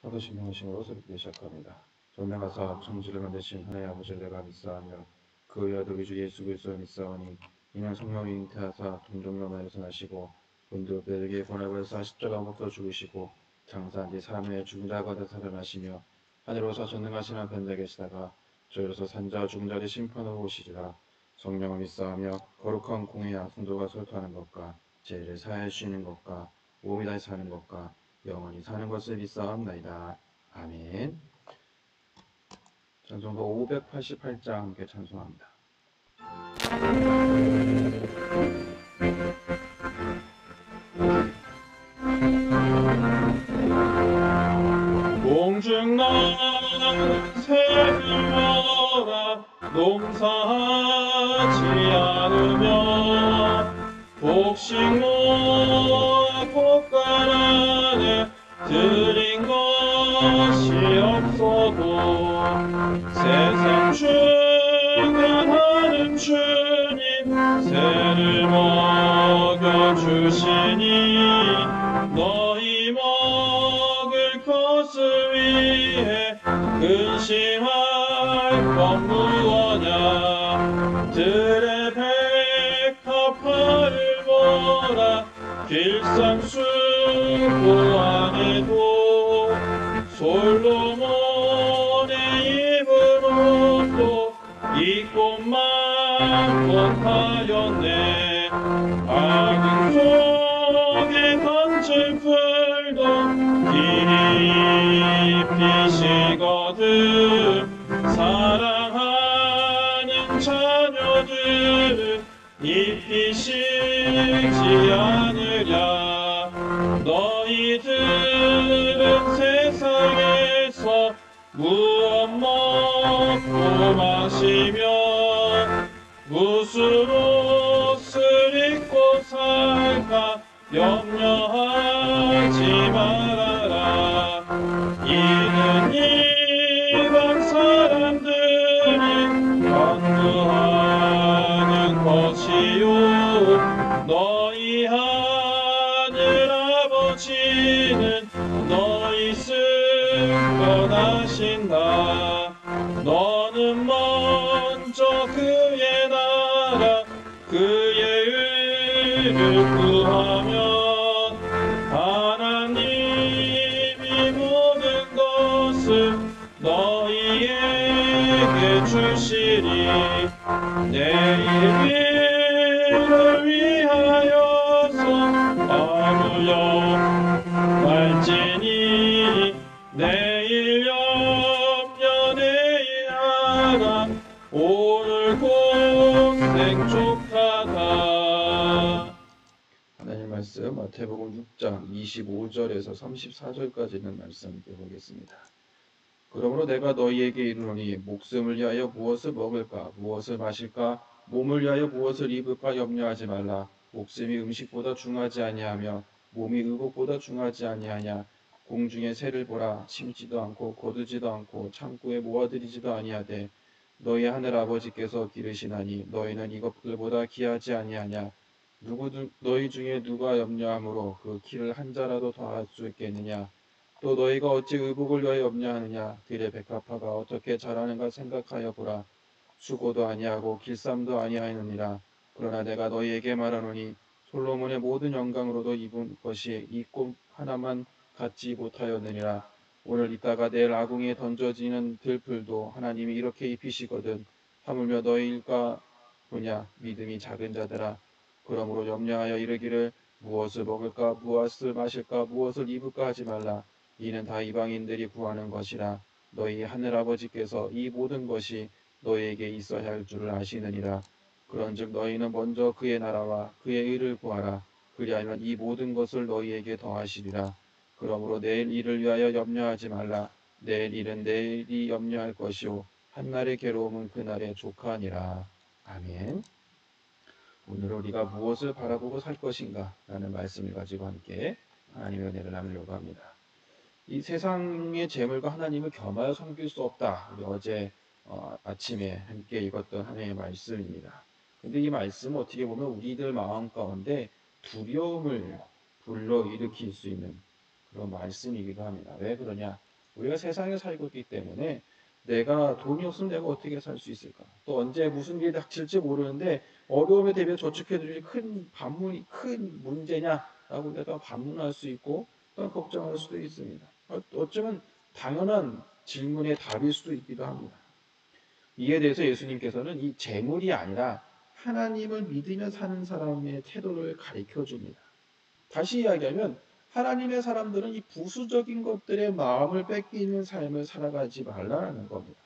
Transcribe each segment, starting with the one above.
사도 신명하심으로 새롭게 시작합니다. 전능하사 천지를 만드신 하나님 아버지를 내가 믿사하며 그 아들 우리 주 예수 그리스도를 믿사오니 이는 성령이 잉태하사 동정녀나에서 나시고 본드 베르기에 고난을 십자가 못서 죽으시고 장사한 뒤 3일에 죽은 자 가운데 살아나시며 하늘로서 전능하신 한편에 계시다가 저희로서 산자 죽은 자를 심판하러 오시리라. 성령을 믿사하며 거룩한 공회와 성도가 설교하는 것과 죄를 사하여 주시는 것과 몸이 다시 사는 것과 영원히 사는 것을 믿사옵나이다. 아멘. 찬송가 588장 함께 찬송합니다. 공중나는 새들마다 농사하지 않으며 곡식모아 곶감 안에 들인 것이 없어도 세상 주관하는 주님 새를 먹여주시니 너희 먹을 것을 위해 근심할 것 무엇냐. 들의 백합화를 보라. 길상수 보안에도 솔로몬의 입은 옷도 이 꽃만 꽃하였네. 아궁 속에 던질 풀도 이리 피시거든. 사랑하는 자녀들은 입히시지 않으랴. 너희들은 세상에서 무엇 먹고 마시며 무슨 옷을 입고 살까 염려하지 말아라. 이는 이방 사람들이 강구하는 것이요 너희 하늘 아버지는 너희 승권하신다. 너는 먼저 그의 나라 그의 의를 구하면 하나님이 모든 것을 너희에게 주시리. 내일 일을 위하여서 아무염할지니 내일 염려 내일 하라. 오늘 고생 족하다. 하나님 말씀 마태복음 6장 25절에서 34절까지 있는 말씀 보겠습니다. 그러므로 내가 너희에게 이르노니 목숨을 위하여 무엇을 먹을까 무엇을 마실까 몸을 위하여 무엇을 입을까 염려하지 말라. 목숨이 음식보다 중하지 아니하며 몸이 의복보다 중하지 아니하냐. 공중의 새를 보라. 심지도 않고 거두지도 않고 창고에 모아들이지도 아니하되 너희 하늘 아버지께서 기르시나니 너희는 이것들보다 귀하지 아니하냐. 너희 중에 누가 염려함으로 그 키를 한 자라도 더할 수 있겠느냐. 또 너희가 어찌 의복을 위하여 염려하느냐. 들의 백합화가 어떻게 자라는가 생각하여 보라. 수고도 아니하고 길쌈도 아니하느니라. 그러나 내가 너희에게 말하노니 솔로몬의 모든 영광으로도 입은 것이 이 꽃 하나만 갖지 못하였느니라. 오늘 있다가 내일 아궁이에 던져지는 들풀도 하나님이 이렇게 입히시거든. 하물며 너희일까 보냐. 믿음이 작은 자들아. 그러므로 염려하여 이르기를 무엇을 먹을까 무엇을 마실까 무엇을 입을까 하지 말라. 이는 다 이방인들이 구하는 것이라. 너희 하늘아버지께서 이 모든 것이 너희에게 있어야 할 줄을 아시느니라. 그런즉 너희는 먼저 그의 나라와 그의 의를 구하라. 그리하면 이 모든 것을 너희에게 더하시리라. 그러므로 내일 일을 위하여 염려하지 말라. 내일 일은 내일이 염려할 것이요 한날의 괴로움은 그날의 족하니라. 아멘. 오늘 우리가 무엇을 바라보고 살 것인가 라는 말씀을 가지고 함께 하나님의 은혜를 나누려고 합니다. 이 세상의 재물과 하나님을 겸하여 섬길 수 없다. 우리 어제 아침에 함께 읽었던 하나님의 말씀입니다. 근데 이 말씀은 어떻게 보면 우리들 마음 가운데 두려움을 불러일으킬 수 있는 그런 말씀이기도 합니다. 왜 그러냐? 우리가 세상에 살고 있기 때문에 내가 돈이 없으면 내가 어떻게 살 수 있을까? 또 언제 무슨 일이 닥칠지 모르는데 어려움에 대비해 저축해둘 큰 문제냐라고 내가 반문할 수 있고 또는 걱정할 수도 있습니다. 어쩌면 당연한 질문의 답일 수도 있기도 합니다. 이에 대해서 예수님께서는 이 재물이 아니라 하나님을 믿으며 사는 사람의 태도를 가르쳐 줍니다. 다시 이야기하면 하나님의 사람들은 이 부수적인 것들의 마음을 뺏기는 삶을 살아가지 말라는 겁니다.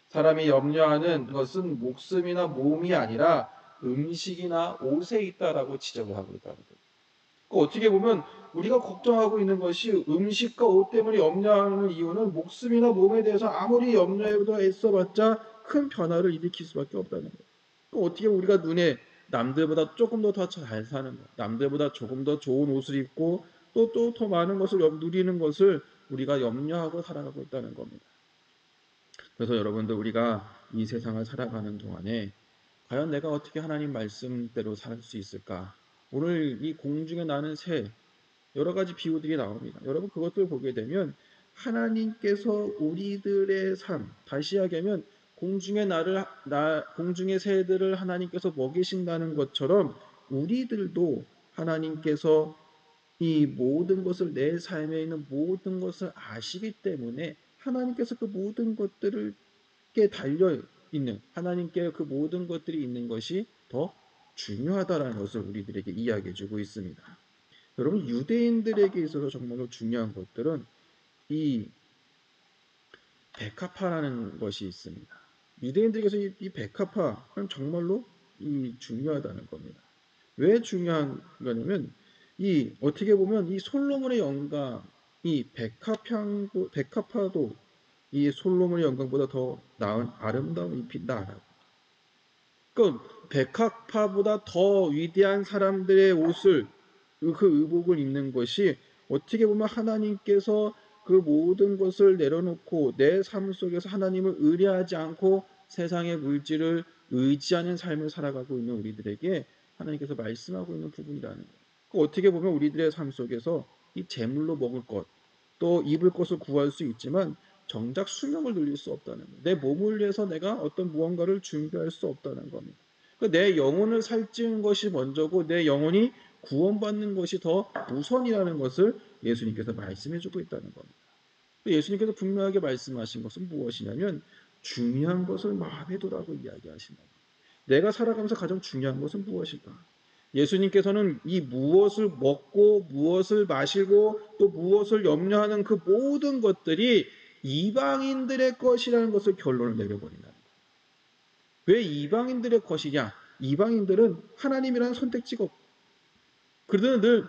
사람이 염려하는 것은 목숨이나 몸이 아니라 음식이나 옷에 있다라고 지적을 하고 있다는 거예요. 어떻게 보면 우리가 걱정하고 있는 것이 음식과 옷 때문에 염려하는 이유는 목숨이나 몸에 대해서 아무리 염려해도 애써봤자 큰 변화를 일으킬 수밖에 없다는 거예요. 어떻게 우리가 눈에 남들보다 조금 더 잘 사는 것, 남들보다 조금 더 좋은 옷을 입고 또 더 많은 것을 누리는 것을 우리가 염려하고 살아가고 있다는 겁니다. 그래서 여러분들 우리가 이 세상을 살아가는 동안에 과연 내가 어떻게 하나님 말씀대로 살 수 있을까? 오늘 이 공중에 나는 새 여러 가지 비유들이 나옵니다. 여러분 그것들 보게 되면 하나님께서 우리들의 삶, 다시 이야기하면 공중의 새들을 하나님께서 먹이신다는 것처럼 우리들도 하나님께서 이 모든 것을 내 삶에 있는 모든 것을 아시기 때문에 하나님께서 그 모든 것들을 달려 있는 하나님께 그 모든 것들이 있는 것이 더 중요하다라는 것을 우리들에게 이야기해 주고 있습니다. 여러분 유대인들에게 있어서 정말로 중요한 것들은 이 백합화라는 것이 있습니다. 유대인들에게서 이 백합화는 정말로 이 중요하다는 겁니다. 왜 중요한 거냐면 이 어떻게 보면 이 솔로몬의 영광, 이 백합화도 이 솔로몬의 영광보다 더 나은 아름다운 잎이다라고. 그러니까 백합화보다 더 위대한 사람들의 옷을 그 의복을 입는 것이 어떻게 보면 하나님께서 그 모든 것을 내려놓고 내 삶 속에서 하나님을 의뢰하지 않고 세상의 물질을 의지하는 삶을 살아가고 있는 우리들에게 하나님께서 말씀하고 있는 부분이라는 거예요. 어떻게 보면 우리들의 삶 속에서 이 재물로 먹을 것, 또 입을 것을 구할 수 있지만 정작 수명을 늘릴 수 없다는 거예요. 내 몸을 위해서 내가 어떤 무언가를 준비할 수 없다는 겁니다. 내 영혼을 살찌는 것이 먼저고 내 영혼이 구원받는 것이 더 우선이라는 것을 예수님께서 말씀해주고 있다는 겁니다. 예수님께서 분명하게 말씀하신 것은 무엇이냐면 중요한 것을 마음에 두라고 이야기하신다. 내가 살아가면서 가장 중요한 것은 무엇일까? 예수님께서는 이 무엇을 먹고 무엇을 마시고 또 무엇을 염려하는 그 모든 것들이 이방인들의 것이라는 것을 결론을 내려버린다. 왜 이방인들의 것이냐? 이방인들은 하나님이라는 선택지가 없고 그들은 늘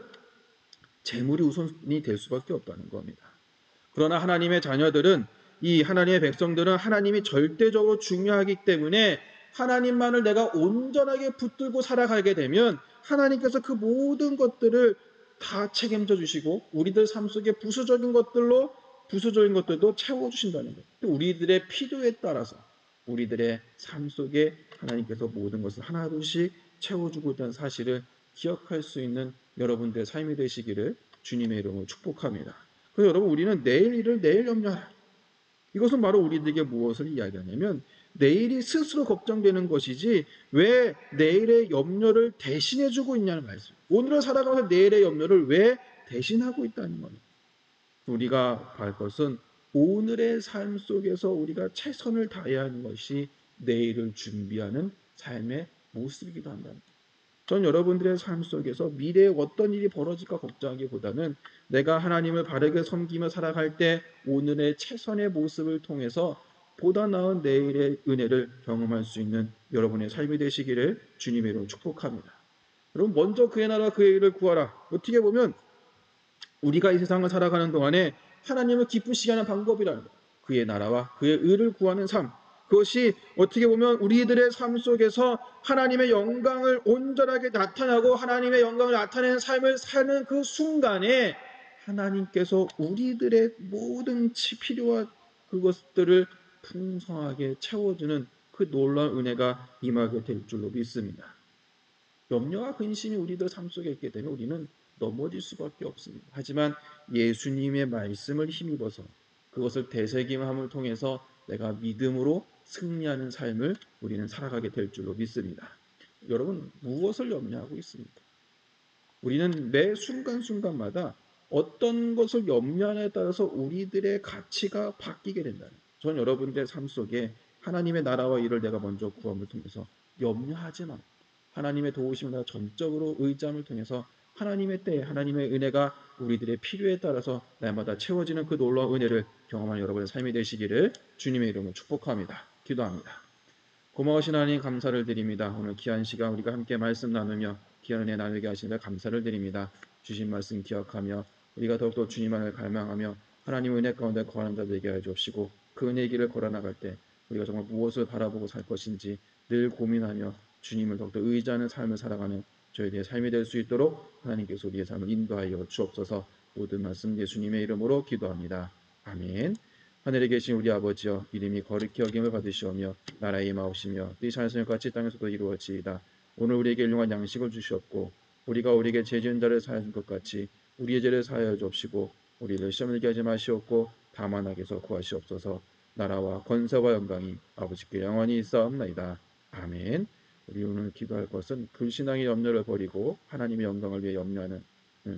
재물이 우선이 될 수밖에 없다는 겁니다. 그러나 하나님의 자녀들은 이 하나님의 백성들은 하나님이 절대적으로 중요하기 때문에 하나님만을 내가 온전하게 붙들고 살아가게 되면 하나님께서 그 모든 것들을 다 책임져 주시고 우리들 삶 속에 부수적인 것들도 채워주신다는 거예요. 우리들의 필요에 따라서 우리들의 삶 속에 하나님께서 모든 것을 하나둘씩 채워주고 있다는 사실을 기억할 수 있는 여러분들의 삶이 되시기를 주님의 이름으로 축복합니다. 그래서 여러분 우리는 내일 일을 내일 염려하라. 이것은 바로 우리들에게 무엇을 이야기하냐면 내일이 스스로 걱정되는 것이지 왜 내일의 염려를 대신해주고 있냐는 말씀. 오늘을 살아가면서 내일의 염려를 왜 대신하고 있다는 겁니다. 우리가 할 것은 오늘의 삶 속에서 우리가 최선을 다해야 하는 것이 내일을 준비하는 삶의 모습이기도 한다는 거예요. 전 여러분들의 삶 속에서 미래에 어떤 일이 벌어질까 걱정하기보다는 내가 하나님을 바르게 섬기며 살아갈 때 오늘의 최선의 모습을 통해서 보다 나은 내일의 은혜를 경험할 수 있는 여러분의 삶이 되시기를 주님의 이름으로 축복합니다. 여러분 먼저 그의 나라 그의 일을 구하라. 어떻게 보면 우리가 이 세상을 살아가는 동안에 하나님을 기쁘시게 하는 방법이라는 거예요. 그의 나라와 그의 의를 구하는 삶. 그것이 어떻게 보면 우리들의 삶 속에서 하나님의 영광을 온전하게 나타나고 하나님의 영광을 나타내는 삶을 사는 그 순간에 하나님께서 우리들의 모든 필요와 그것들을 풍성하게 채워주는 그 놀라운 은혜가 임하게 될 줄로 믿습니다. 염려와 근심이 우리들 삶 속에 있게 되면 우리는 넘어질 수밖에 없습니다. 하지만 예수님의 말씀을 힘입어서 그것을 되새김함을 통해서 내가 믿음으로 승리하는 삶을 우리는 살아가게 될 줄로 믿습니다. 여러분, 무엇을 염려하고 있습니까? 우리는 매 순간순간마다 어떤 것을 염려하냐에 따라서 우리들의 가치가 바뀌게 된다는 거예요. 전 여러분들의 삶 속에 하나님의 나라와 일을 내가 먼저 구함을 통해서 염려하지 마. 하나님의 도우심을 내가 전적으로 의지함을 통해서 하나님의 때에 하나님의 은혜가 우리들의 필요에 따라서 날마다 채워지는 그 놀라운 은혜를 경험하는 여러분의 삶이 되시기를 주님의 이름으로 축복합니다. 기도합니다. 고마우신 하나님 감사를 드립니다. 오늘 귀한 시간 우리가 함께 말씀 나누며 귀한 은혜 나누게 하시는 감사를 드립니다. 주신 말씀 기억하며 우리가 더욱더 주님 안을 갈망하며 하나님의 은혜 가운데 거하는 자 되게 하여 주옵시고 그 은혜의 길을 걸어나갈 때 우리가 정말 무엇을 바라보고 살 것인지 늘 고민하며 주님을 더욱더 의지하는 삶을 살아가는 저희들의 삶이 될 수 있도록 하나님께서 우리의 삶을 인도하여 주옵소서. 모든 말씀 예수님의 이름으로 기도합니다. 아멘. 하늘에 계신 우리 아버지여, 이름이 거룩히 여김을 받으시오며 나라의 임하옵시며 뜻이 하늘에서 같이 땅에서도 이루어지이다. 오늘 우리에게 일용할 양식을 주시옵고 우리가 우리에게 죄 지은 자를 사하여 준 것 같이 우리의 죄를 사하여 주옵시고 우리를 시험에 들게 하지 마시옵고 다만 악에서 구하시옵소서. 나라와 권세와 영광이 아버지께 영원히 있사옵나이다. 아멘. 우리 오늘 기도할 것은 불신앙의 염려를 버리고 하나님의 영광을 위해 염려하는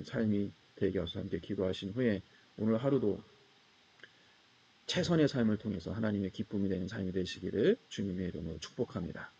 삶이 되게 하소서. 함께 기도하신 후에 오늘 하루도 최선의 삶을 통해서 하나님의 기쁨이 되는 삶이 되시기를 주님의 이름으로 축복합니다.